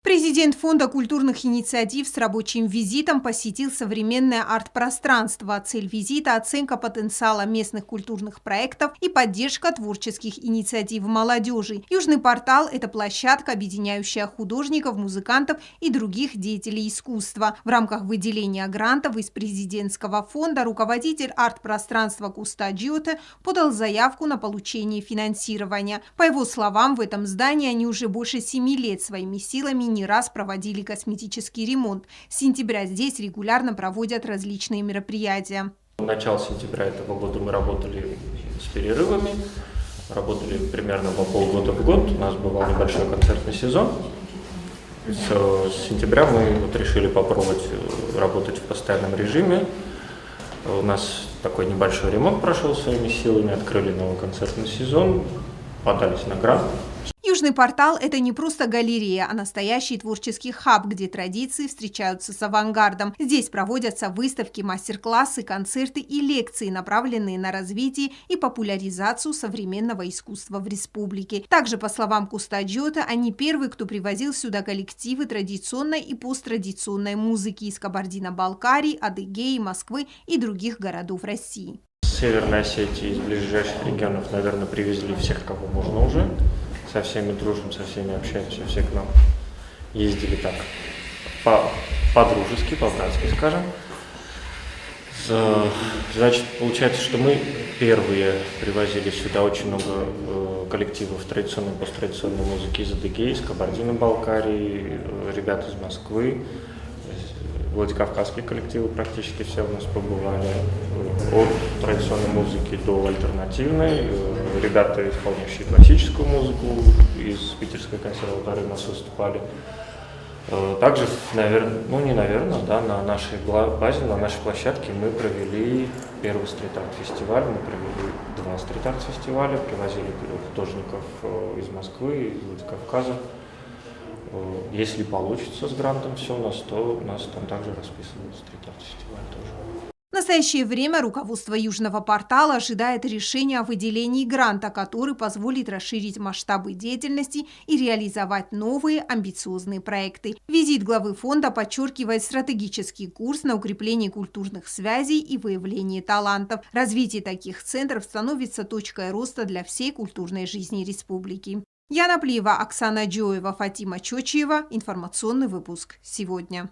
Президент Фонда культурных инициатив с рабочим визитом посетил современное арт-пространство. Цель визита – оценка потенциала местных культурных проектов и поддержка творческих инициатив молодежи. Южный портал – это площадка, объединяющая художников, музыкантов и других деятелей искусства. В рамках выделения грантов из президентского фонда руководитель арт-пространства Куста Джиоте подал заявку на получение финансирования. По его словам, в этом здании они уже больше 7 лет своими силами не раз проводили косметический ремонт. С сентября здесь регулярно проводят различные мероприятия. С начала сентября этого года мы работали с перерывами, работали примерно по полгода в год. У нас бывал небольшой концертный сезон. С сентября мы решили попробовать работать в постоянном режиме. У нас такой небольшой ремонт прошел своими силами, открыли новый концертный сезон, подались на грант. Южный портал – это не просто галерея, а настоящий творческий хаб, где традиции встречаются с авангардом. Здесь проводятся выставки, мастер-классы, концерты и лекции, направленные на развитие и популяризацию современного искусства в республике. Также, по словам Куста Джиоте, они первые, кто привозил сюда коллективы традиционной и посттрадиционной музыки из Кабардино-Балкарии, Адыгеи, Москвы и других городов России. С Северной Осетии, из ближайших регионов, наверное, привезли всех, кого можно уже. Со всеми дружим, со всеми общаемся, все к нам ездили так по-дружески, по-братски, скажем. Значит, получается, что мы первые привозили сюда очень много коллективов традиционной и посттрадиционной музыки из Адыгеи, из Кабардино-Балкарии, ребят из Москвы. Владикавказские коллективы практически все у нас побывали. От традиционной музыки до альтернативной. Ребята, исполняющие классическую музыку, из Питерской консерватории у нас выступали. Также, на нашей базе, на нашей площадке мы провели первый стрит-арт-фестиваль. Мы провели 2 стрит-арт-фестиваля, привозили художников из Москвы, из Владикавказа. Если получится с грантом все у нас, то у нас там также расписывают стрит-арт-фестиваль тоже. В настоящее время руководство Южного портала ожидает решения о выделении гранта, который позволит расширить масштабы деятельности и реализовать новые амбициозные проекты. Визит главы фонда подчеркивает стратегический курс на укрепление культурных связей и выявление талантов. Развитие таких центров становится точкой роста для всей культурной жизни республики. Яна Плиева, Оксана Джоева, Фатима Чочиева. Информационный выпуск сегодня.